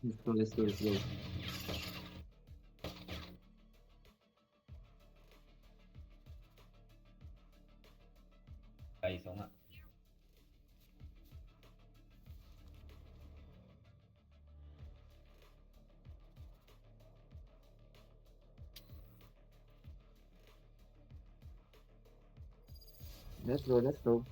Let's go, let's go, let's go. Kaiso nga. Let's go, let's go.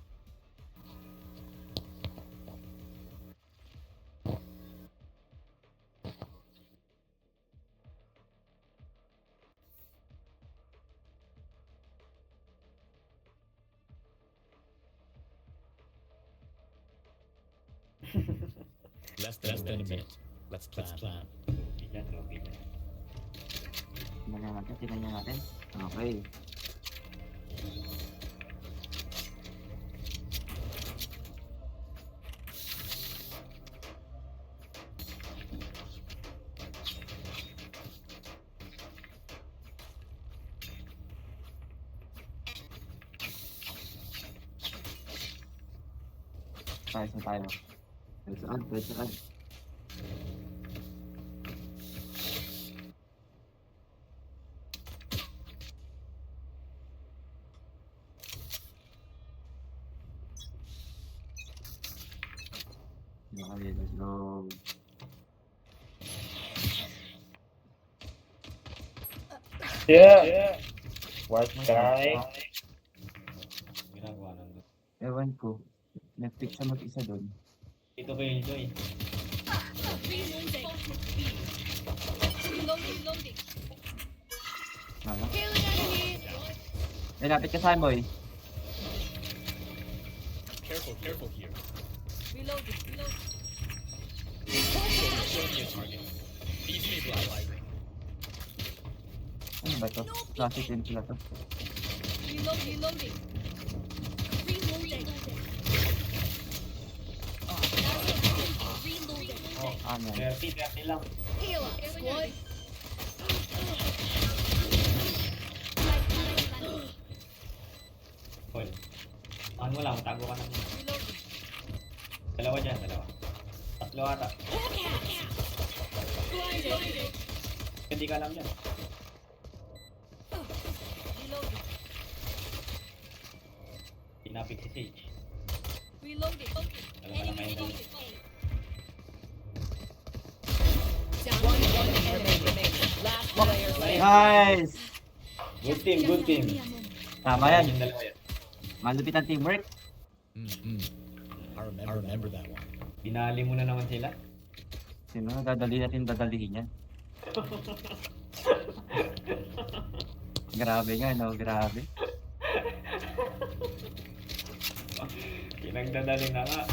Less than a minute. Let's plan. Trophy dyan, trophy dyan. Tingnan niya natin. Okay. Tayo sa tayo. Tayo saan. Okay, let's go. Yeah. What guy? Ginagawa nandun. Ewan ko. Nag-pick siya mag-isa doon. Dito kayo nito eh. Reloading. Nala. Healing enemy. Eh, lapit ka saan, boy? Careful here. Reloading. Show me a target. Destabilize. Ano ba to? Classic din sila to. Reloading. Reloading. Ano? 30 lang. Heal up, squad. Cool. Ano mo lang, tago ka naman. Reloading. Dalawa dyan, dalawa. Tatlo ata. Blinded. Hindi ka alam yan. Reloading. Pinapit si Sage. Reloading. Dalawa na kayo doon. One enemy remaining. Last player standing. Nice! Good team. Tama yan. Yung dalawa yan. Malupit ang teamwork. I remember that one. Pinali mo na naman sila. Sino? Dadalihin yan. Grabe nga, no? Grabe. Pinagdadali na nga.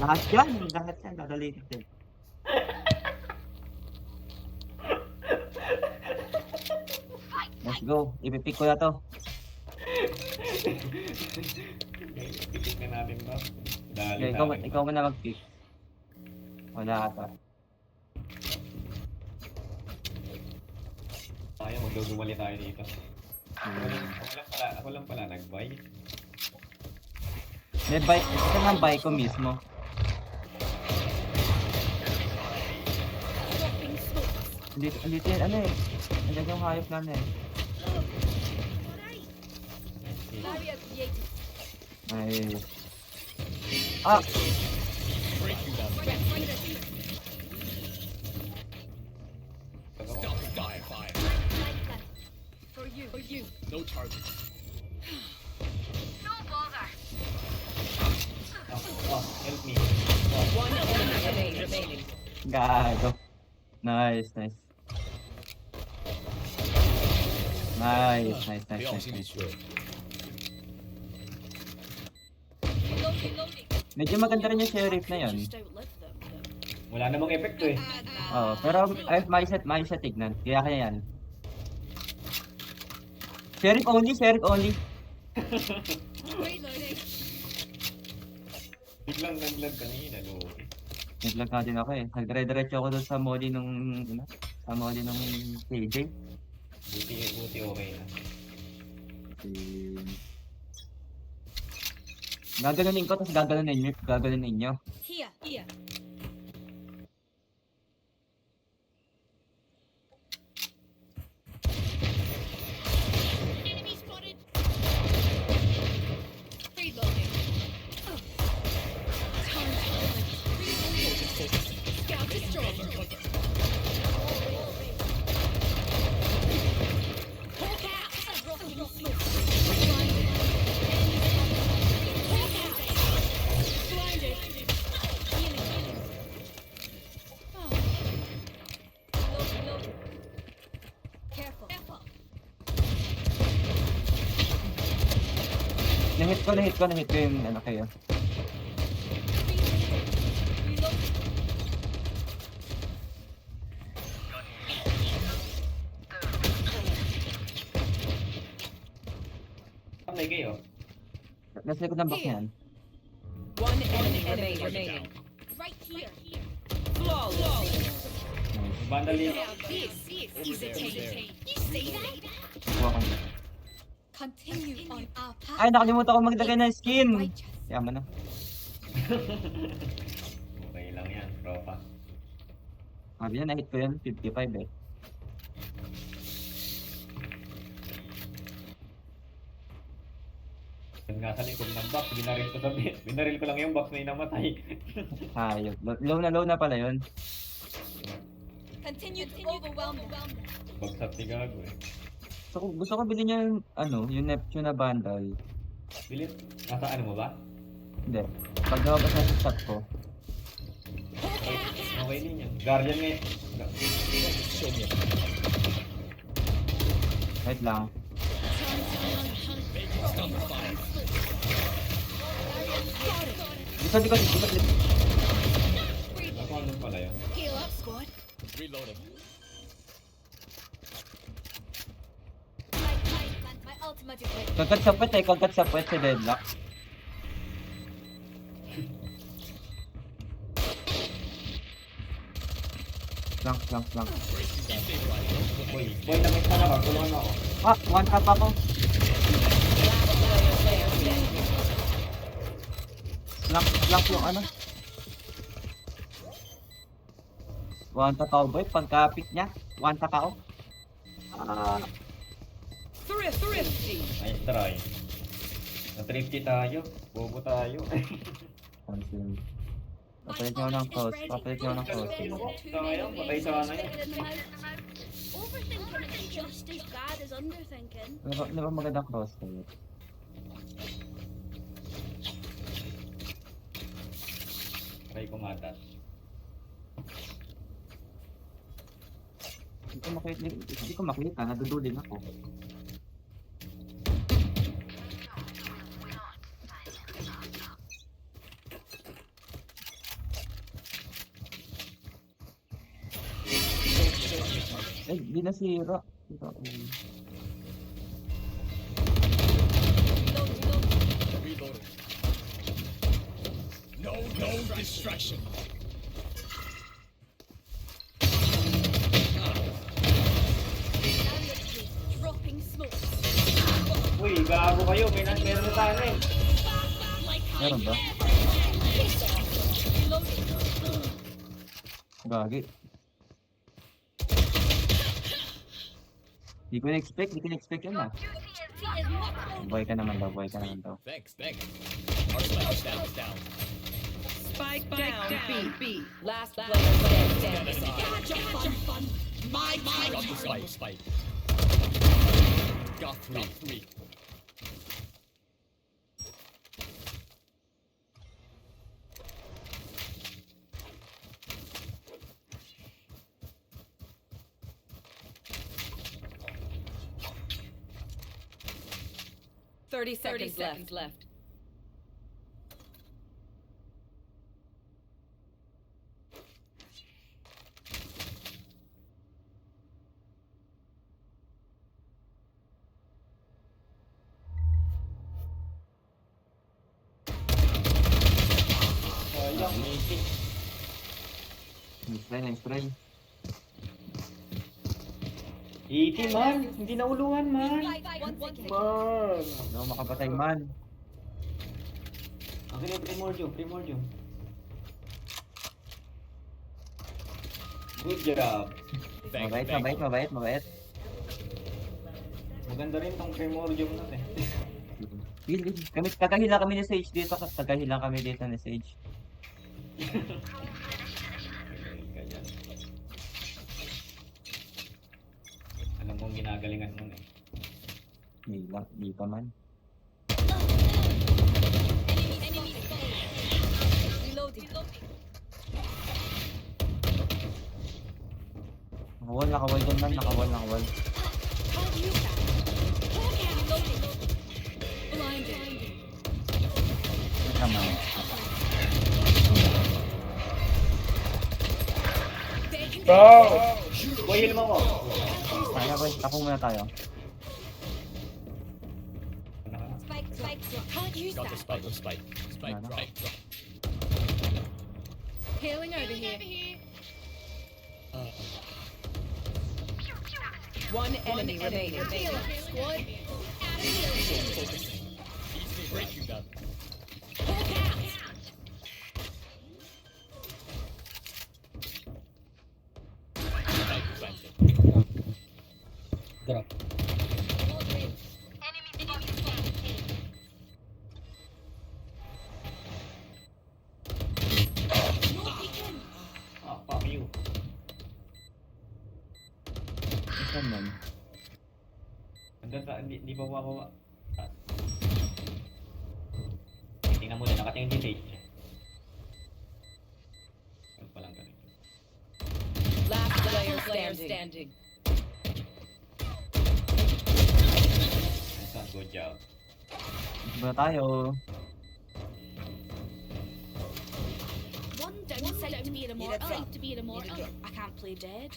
Lahat yan, dadalihin natin. Let's go. Ipipick ko na to. Pitik na natin ba? Dali Okay, ikaw muna mag-pick. Wala ata. Tayo, maglulumali tayo dito. Ako lang pala nag-buy. May bike, ito ng bike ko mismo. Dito yun, ano eh. Nandiyan yung hayop na eh. Barrier created. Ay. Ah! Break you down. Stop the fire. For you. No targets. Help me. One enemy remaining. Gago. Nice. They all seem to sure. Reloading. Medyo maganda rin yung sheriff na yun. Just don't let them. Wala namang epekto eh. Oo, pero ay, may set tignan. Kaya yan. Sheriff only. Reloading. Biglang naglag kanina, no? Naglag nga din ako eh. Nagdire-diretso ako doon sa molly nung KJ. Buti okay na. Gaganunin ko, tapos gaganunin nyo. Here. Na-hit ko yung ano kayo. Reloading. Ang may kayo. Nasa likod ng box yan. One enemy remaining. Right here. Flawless. Nice. Vandal yun. This is a taste. You see that? Kuha ko na. Continue on our path. Ay, nakalimutan ko maglagay ng skin! Righteous. Yaman na. Okay lang yan, tropa. Sabi na, na-hit ko yun. 55 eh. Yun nga sa likod ng box, binaril ko lang yung box na inamatay. Hayop. Low na pala yun. Continue to overwhelm them. Bagsat si Gago eh. Gusto ko bilhin niya yung, yung Neptune na bundle. Bilit, nasa ano mo ba? Hindi. Pag nababas na sa chat ko. Okay din yan. Guardian nga eh. Show me. Wait lang. Stop the fire. Likod. Ako ano pala yun? Heal up, squad. Reloading. My ultimate is ready. Kagkat sa puwet si Deadlock. Flank. Boy, namit pa na ba? Tulungan mo ako. Ah, one tap ako. Flank yung ano. One tap ako boy, pagkapit niya. One tap ako. Thrifty. Nice try. Na-thrifty tayo. Bobo tayo. Cancel. Papalit niyo ng cross. Sayang, patay sana yun. Overthinking is just as bad as underthinking. Di ba magandang cross kayo? Try kumatas. Hindi ko makita, nadudulin ako. Eh, di nasira. Reloading. No distraction. Dropping smoke. Uy, gago kayo. Meron na tayo eh. Meron ba? Gagi. Di ko na-expect yun ah. Buhay ka naman daw. Thanks. Our sniper is down. Spike down. B. Last player standing. Got the spike. Got three. Thirty seconds left. Sayang, meeting. Nice try. 80 man. Hindi nauluhan man. One second. Man. Hindi ako makapatay man. Akin yung Primordium. Good job. Mabait. Maganda rin tong Primordium natin. Kagahila kami ni Sage dito. Ni Sage. Ganyan. Alam kong ginagalingan mo na eh. Di pa man. Enemy reloading. Nakawal dyan man. Nakawal. Reloading. Blinded. Bro! Boy, heal mo ko. Kaya boy, tapong muna tayo. Spike drop. Can't use Got the that. spike. The spike. Spike. No, no. Spike. Drop. Healing over here. One enemy remaining. Squad. Easy break you got. Hawk out. Spike planted. Drop. Ah, fuck you. Saan man? Andun sa, hindi pa bumababa. Ah. Tingnan mo na, nakatingin si Sage. Ano pa lang ganito. Last player standing. Nice one, good job. Iba tayo. One downside to being immortal. I can't play dead.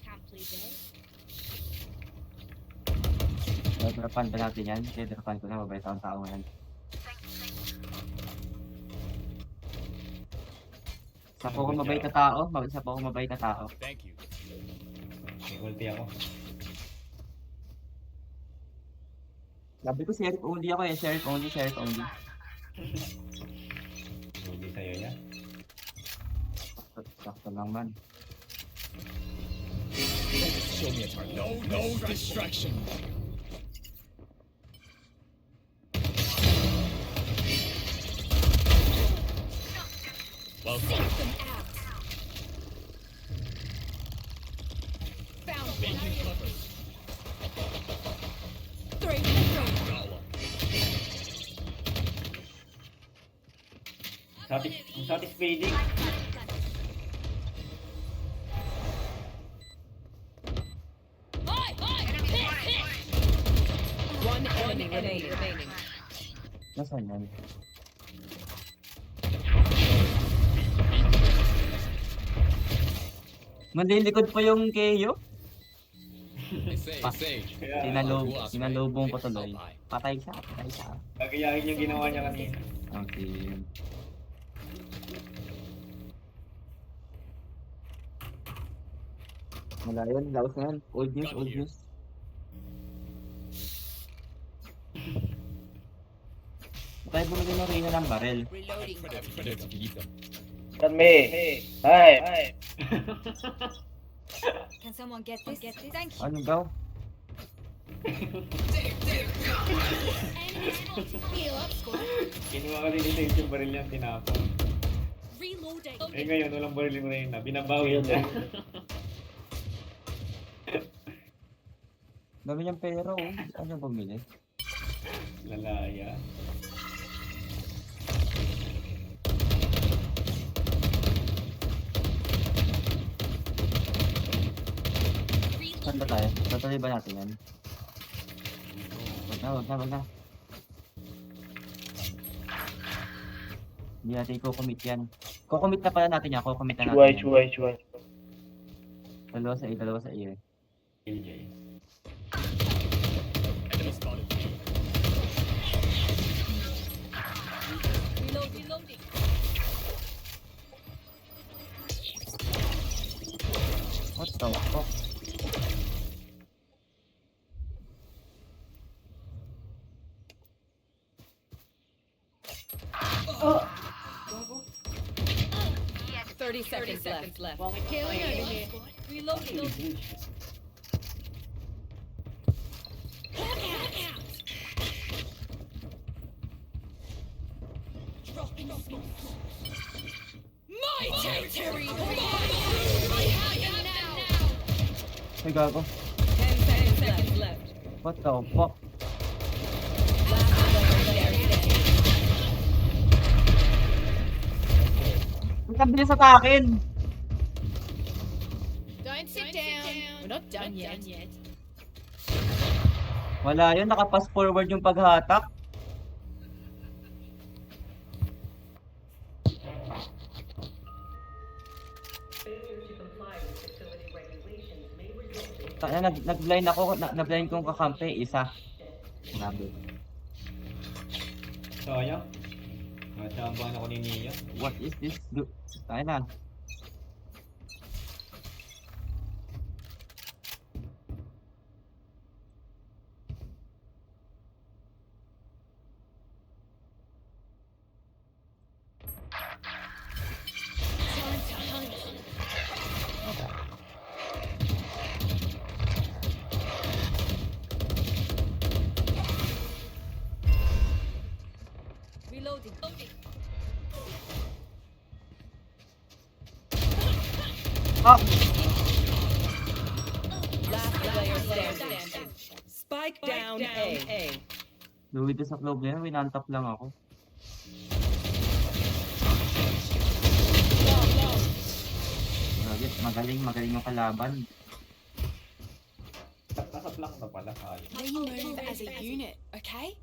Drapan pa natin yan. Kasi drapan ko na, mabait ang tao ngayon. Isa po akong mabait na tao. Isa po akong mabait na tao. Thank you. May ulti ako. Sabi ko, sheriff only ako eh. Sheriff only. Ulti sa'yo niya. Sakto lang man. Show me a target. No distraction. Well, Them out. Found making cover. three. Got one. Satisfying. One enemy remaining. Nasaan yan? Manlilikod pa yung Keyo. Say. Sinalubong ko tuloy. Patay siya. Gagayahin yung ginawa niya kanina. Okay. Wala yun, laos na yan. Old news. Tayo bumili ng Reyna ng barel. Predator to beat them. Let me. Hey. Can someone get this? Thank you. Ano daw? Enemy spotted. Heal up, squad. Kinuha ka din ni Sage yung baril niya, tinapon. Reloading. Eh ngayon, walang baril mo na binabawi niya. Dami niyang pera oh. Ano bumili? Lalaya. Saan ba tayo? Tatuloy ba natin yan? Wag na. Hindi natin i-commit yan. Commit na pala natin yan. Commit na natin yan. Chuay. Dalawa sa iyo. LJ. Enemy spotted. Reloading. What the fuck? Yes. 30 seconds left. Healing over here. Reloading. Hawk out. Dropping smoke. My territory. I am now. Ay gago. 10 seconds left. What the fuck? Last player standing. Ang kabilis sa akin! Don't sit down. We're not done yet. Wala yun, nakapass forward yung paghatak. Nag-blind ako, na-blind kong kakampi, isa. Grabe. Sayang. Natsambahan ako ni Nia. What is this? Tayo na. Time to hunt. Reloading. Ah! Last player standing. Spike down A. Luwi doon sa club na yun, winantap lang ako. Magaling yung kalaban. Nasa block na pala. Sayang. We move as a unit, okay?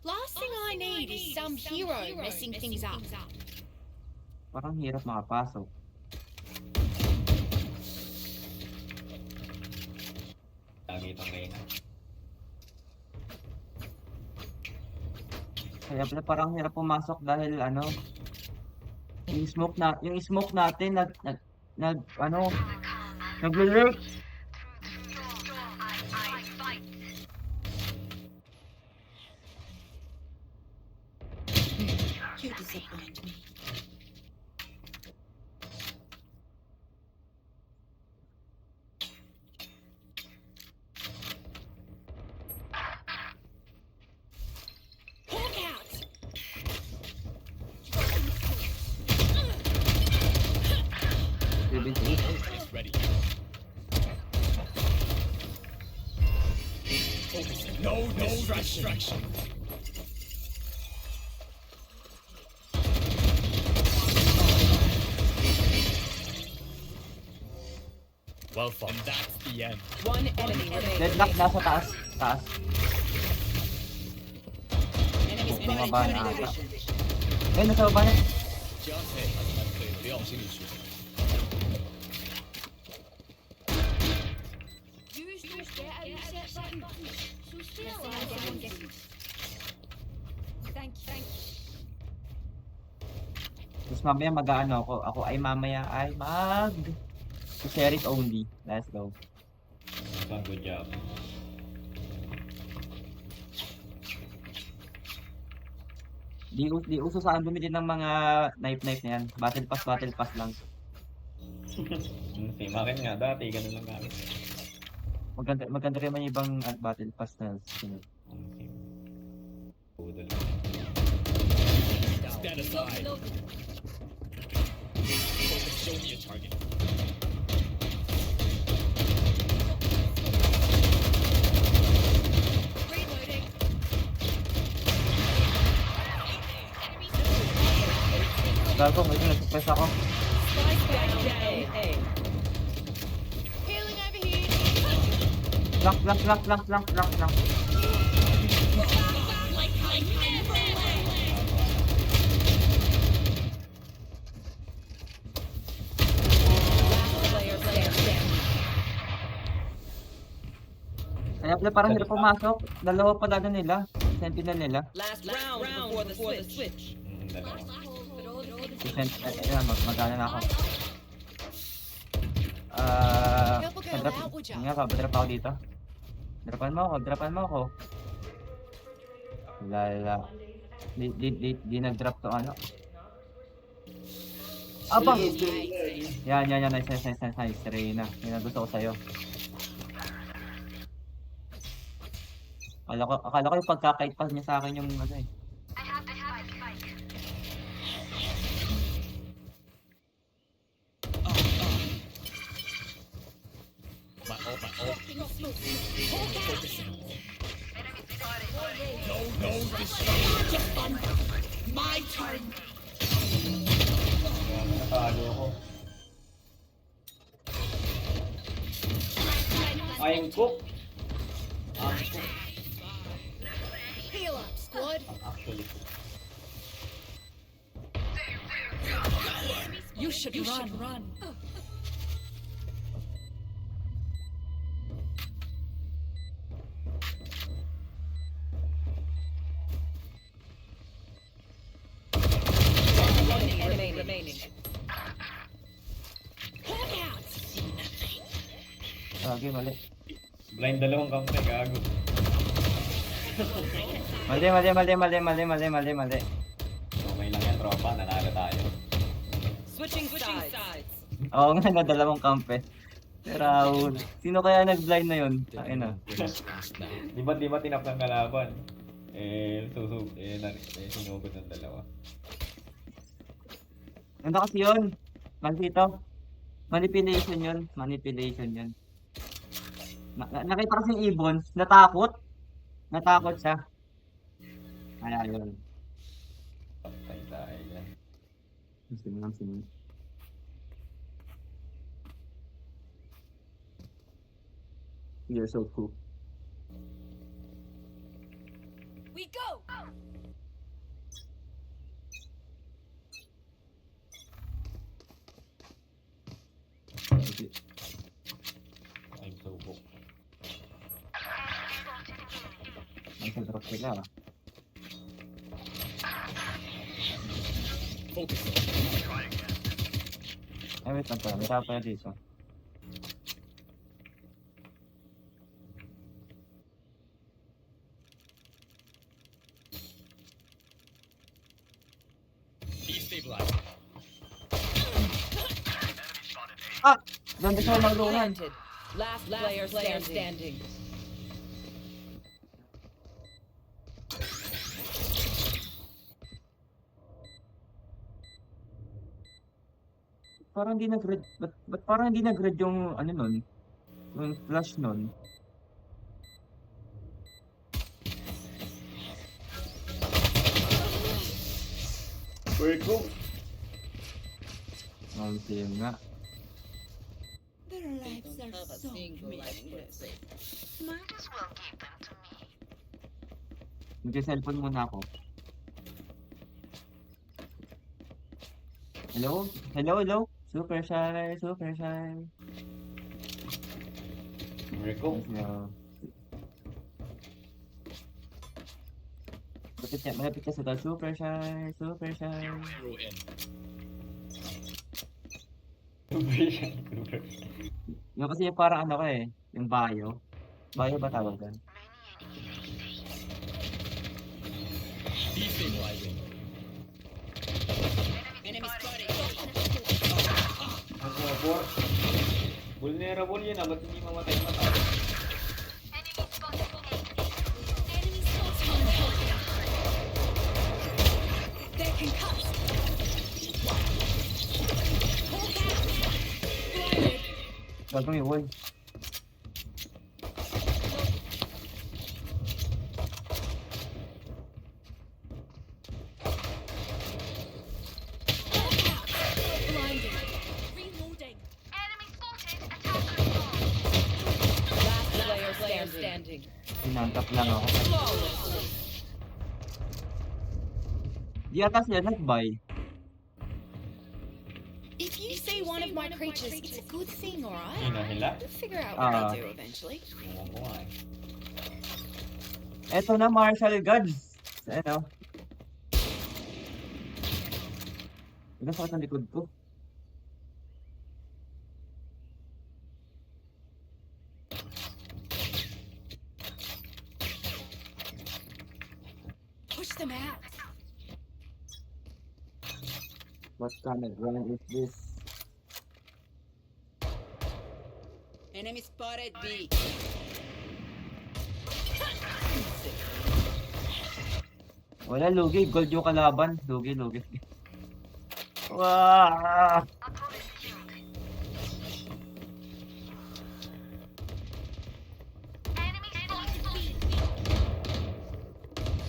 Last thing I need is some hero messing things up. Parang hirap makapasok. Lagi itong Reyna. Kaya pala parang hirap pumasok dahil ano, yung smoke natin nag-lurk. You disappoint me. Hawk out! It's ready. No distraction. Well fought. And that's the end. One enemy remaining. Deadlock nasa taas. Enemy Bumaba na spotted. ata. Ayun, nasa baba niya. 这样才可以培养心理学。 Use the get a reset button. So still Thank you. Tapos mamaya mag-ano ako. Ako ay mamaya ay share it only. Let's go. Good job. Di uso saan bumili ng mga knife na yan. Battle pass lang. Si Makin nga dati, ganun lang gamit. Maganda rin man yung ibang battle pass na skin. Budol. Stand aside. Focus, show me a target. Reloading. Gago, may nag-press ako. Spike down A. Healing over here. Lang. Player standing. Kaya pala parang hirap pumasok. Dalawa pa lalo nila. Sentinel nila. Last round before the switch. Dalawa. Magana na ako. Help a girl Drop. out, would ya? Nga, drop ako dito. Dropan mo ako. Lala. Di nag-drop to ano. Abang! Yan. Nice. Reyna. Yan ang gusto ko sa'yo. Akala ko yung pagkakait pa niya sa akin yung ano eh. My ult. Focusing. No distraction. My turn. Nakalo ko. I'm cook. Heal up, squad. Actually. You should run. Lagi, mali. Blind dalawang kampe, gago. Mali, mali, mali, mali, mali, mali, mali, mali. Okay lang yan, tropa. Nanalo tayo. Switching sides. Oo nga, na dalawang kampe. Raul. Sino kaya nag-blind na yun? Ayun na. Di ba tinap ng kalaban? Sinugod ng dalawa. Ano kasi yun? Dito. Manipulation yun. Manipulation yun. Nakita kasi yung Ibon. Natakot. Natakot siya. Kaya yun. Patay tayo yan. Sino. You're so cool. We go! I'm so hooked. Nasa-drop sila. Focus. Ay, wait lang pala. May tao pala dito. Destabilizing. Ah! Ganda siya maglungan. Planted. Last player standing. Parang hindi nag-red. Ba't parang hindi nag-red yung ano nun? Yung flash nun? Where go? Ang team nga. Their lives are so meaningless. Mag-cellphone muna ako. Hello? Hello? Super shy. Where go? Malapit ka sa tao. Super shy. Throw in. Yung kasi parang ano ka eh. Yung bio. Bio ba tawag yan? Destabilizing. Enemy spotted. Vulnerable yun ah, ba't hindi mamatay mata? Enemy spotted. They're concussed. Hawk out. Blinded. Gagawin yung wall. Blinded. Reloading. Last player standing. Sinantap lang ako. Flawless. Di ata sila nag-buy. If you see one of my creatures, it's a good thing, alright? Hinahila? We'll figure out what Ah. they do eventually. Ewan ko nga eh. Eto na, Martial Gods. Ano? Nasakit ang likod ko. Push them out. What kind of grind is this? Enemy spotted B. Wala, lugi. Gold yung kalaban. Lugi. Wow!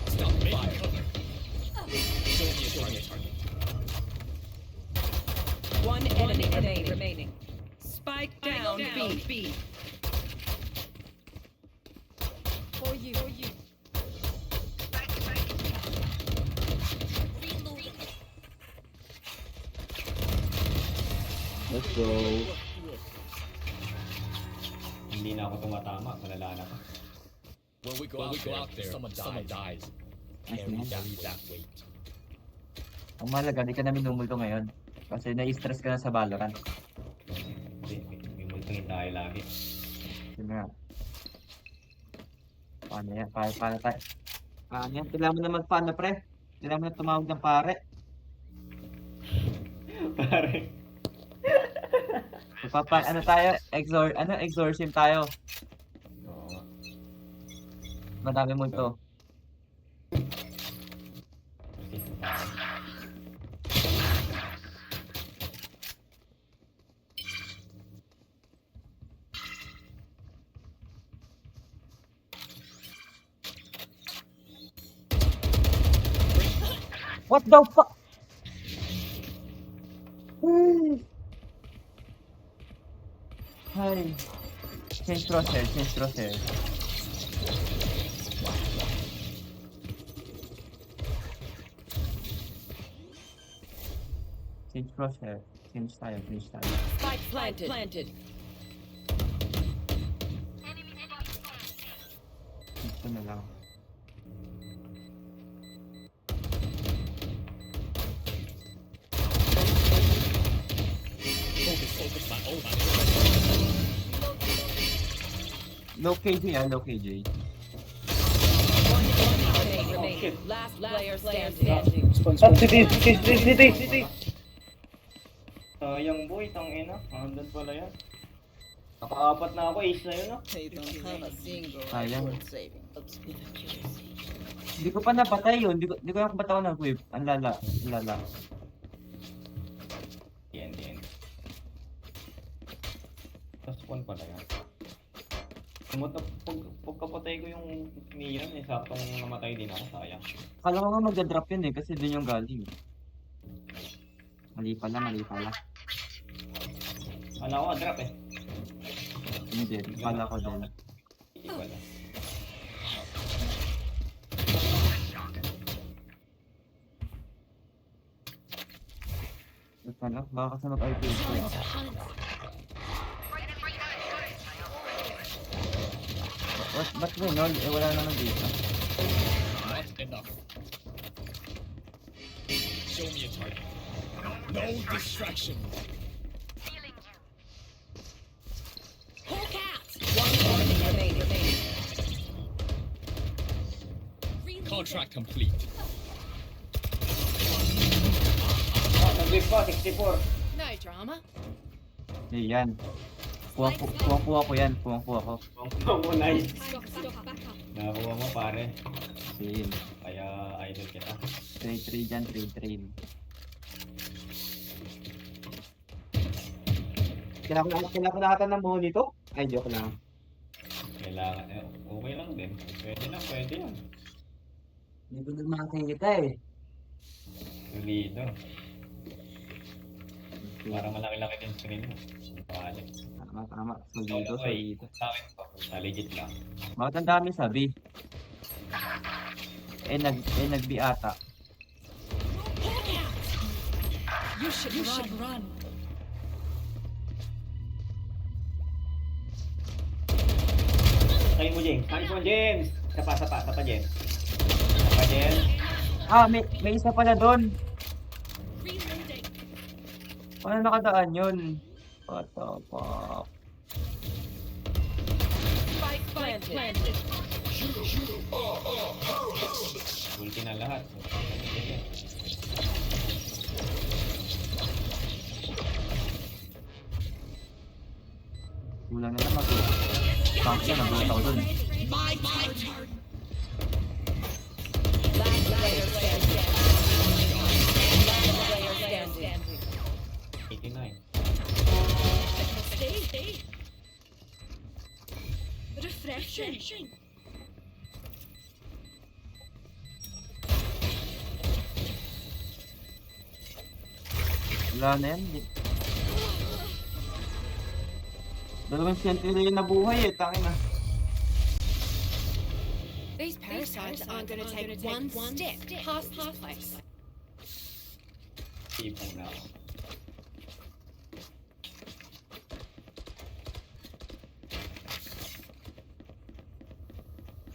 Stop fire. Show me a target. One enemy remaining. Spike down B. For you. Reloading. Let's go. Hindi na ako tumatama, malala na ka. When we go out there, someone dies. Carry that weight. Ang mahalaga, di ka na minumulto ngayon. Kasi na-stress ka na sa Valorant. Hindi, may multungin tayo lagi. Yun na. Paano yan? Paano tayo? Paano yan? Kailangan mo na mag-paano, pre. Kailangan mo na tumawag ng pare. Pare. Ano tayo? Exorcism tayo. Oo nga. Madami mo ito. What the fuck? Hi. Change crosshair. Change crosshair. Change tayo. Spike planted. Ito na lang. Low KJ low KJ. One enemy remaining. Last player standing. City. Sayang boy, tangina. Andun pala yan. Nakaapat na ako, ace na yun ah. Sayang. Hindi ko pa napatay yun. Hindi ko ba't ako nag-whip. Ang lala. Yan. Tapos one pala yan. Pagkapatay ko yung Mian, saktong namatay din ako, sayang. Akala ko nga magda-drop yun eh. Kasi dun yung galing. Mali pala. Wala ko, drop eh. Hindi. Akala ko din. Hindi wala. Ano? Baka kasi mag-IPS ko. Ba't ganun? Wala naman dito. Not enough. Show me a target. No distraction. Hawk out! One enemy remaining. Contract complete. Nag-whip pa, 64. No drama. Yan. Kuha ko yan. Kuha mo, nice. Stock back up. Nakakuha mo pare. Same. Kaya idol kita. Trade dyan. Kailangan ko nakata ng buho nito? Ay, joke lang. Kailangan, okay lang din. Pwede yan. Hindi ko na makakita eh. Solido. Parang malaki-laki din screen mo. Pahali. Tama. Solido. Sa akin to. Legit lang. Bakit ang dami sabi? Nag-B ata. Hawk out! You should run. Kain mo, James. James! Sapa, James. James. May isa pala doon. Reloading. Paano nakadaan yun? What the fuck? Spike planted. Ulti na lahat. Kulang na naman. Tank yan, nagulat ako doon. Last player standing. 89. Stay. Refreshing. Wala na yan. Dalawang sentry na buhay eh, tangin na. These parasites aren't going to take one step past this place. Tipong na ako.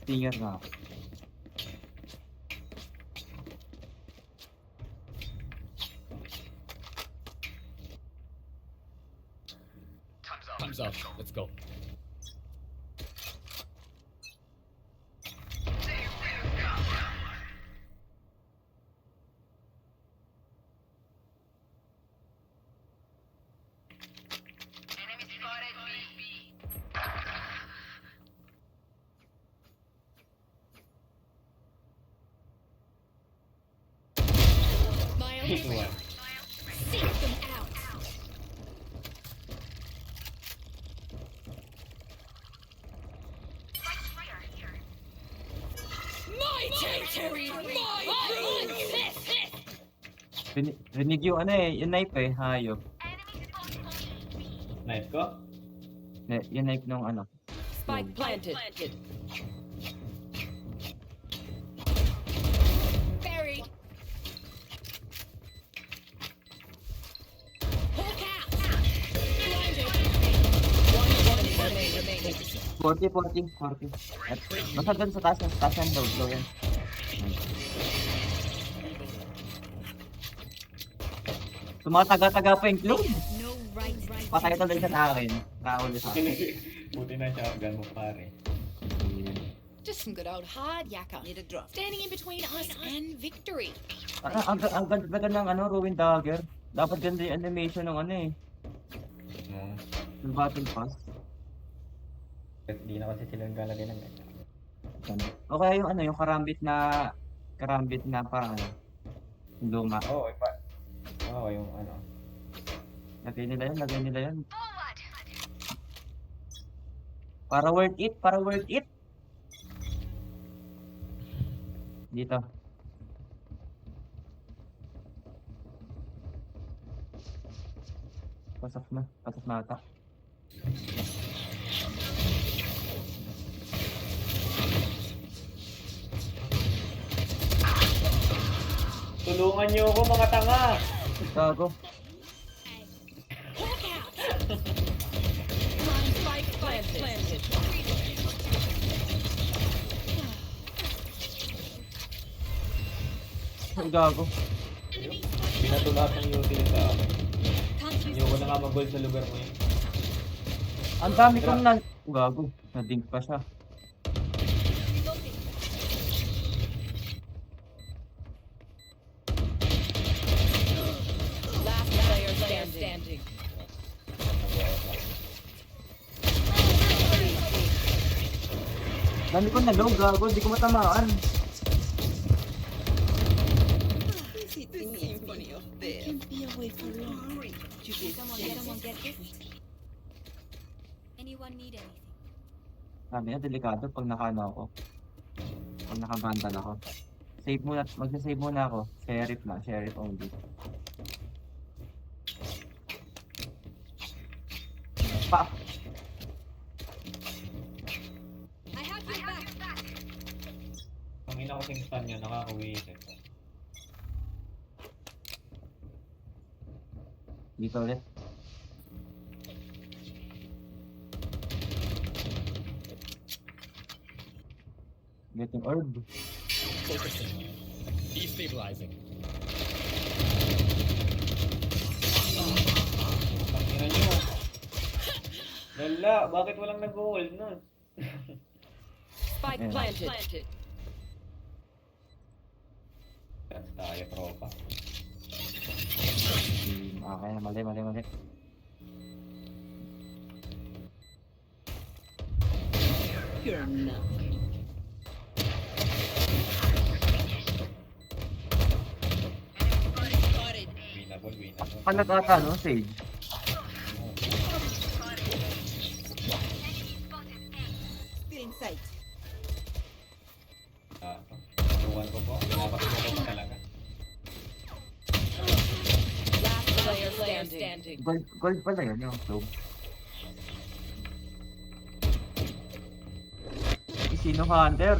Stinger na. Time's up. Let's go. Terry, Rinig yung ano eh, yung knife eh, hayop. Knife ko? Yung knife nung ano. Spike planted. buried. Hawk out. Blinded. One enemy remaining. 40. At, basta dun sa taas yan, low yan. Tumataga-taga pa yung clue. No right. Patay tuloy sa akin. Nakahuli sa akin. Buti na shotgun mo pare. Just some good old hard yakka. Need a drop. Standing in between us and victory. Ang ganda ng ano, Ruin Dagger. Dapat ganda yung animation ng ano eh. Yung Battle Pass. Hindi na kasi sila naglalagay ng O kaya yung ano, yung karambit na parang ano, yung luma. Oo, iba. Oo, yung ano. Lagay nila yun. Para worth it. Dito. Pasok na ata. Tulungan niyo ako mga tanga! Gago. Hawk out. Spike planted. Ay, gago. Binato lahat ng utility sa akin. Hindi ko na nga mag-gold sa lugar mo yun. Ang dami kong gago. Nadink pa siya. Last player standing. Dami kong nalow, gago. Di ko matamaan. Someone get this. Anyone need anything? Sabi na, delikado pag nakano ako. Pag nakabandal ako. Magsa-save muna ako. Sheriff only. Pa! I have your back. Ang ina ko sing stun nyo, nakaka-wisit. Dito ulit. Getting orb. Focusing. Destabilizing. Ang ina nyo. Lala, bakit walang nag-hold nun? Spike planted. That's tayo, tropa. Okay, mali. You're not. Winnable. Palag ata, no? Sage. Tuwan ko po. Pinapatuwa ko talaga. Last player standing. Gold pala yun, yung globe. Sino hunter?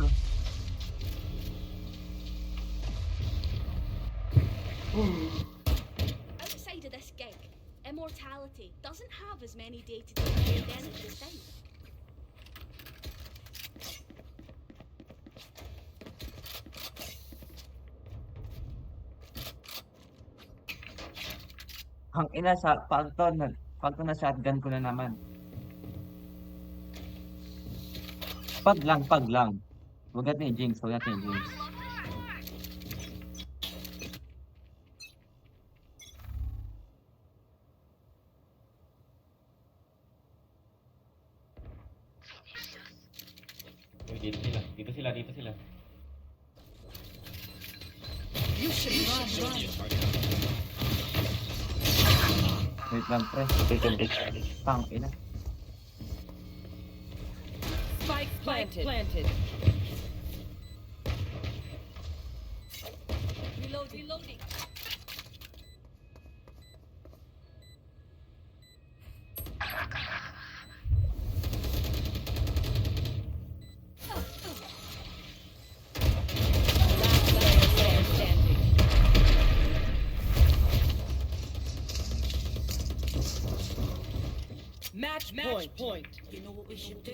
Outside of this gig, immortality doesn't have as many day-to-day benefits, does it? Ang ina sa pag to na shotgun ko na naman. Pag lang. Huwag natin i-jinx. Uy, dito sila. You should run. Wait lang, pre. Tang ina. Spike planted. Reloading. Last player standing. Match point. You know what we should do?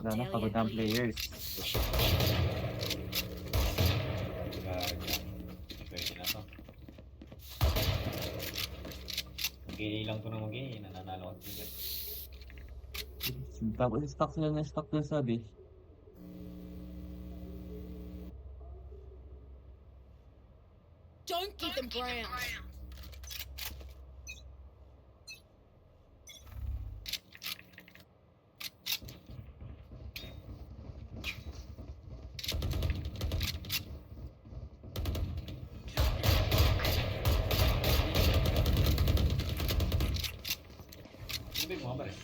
Wala na, pagod ang players. Gaga. Pwede na to. Mag-i lang to na mag-i. Nananalo ka sila. Tapos stock sila na stock dun sabi. Don't give them ground. Ano ba yung mga ba rin?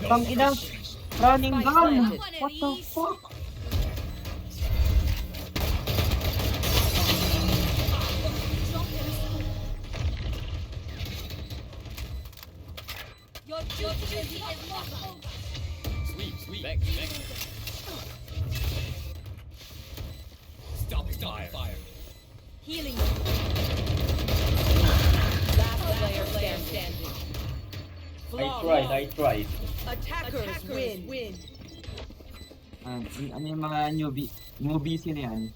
Tang ina! Running Spike gun! planted. What the fuck? Your duty is not over. Sweep. Vex. Stop fire. Healing. Last player standing. I tried. Attackers win. Ano yung mga newbies yun yan?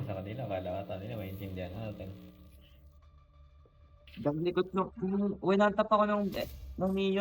Sa kanila, kala ka nila maintindihan natin. Daglikot nung winantap ako ng Neo.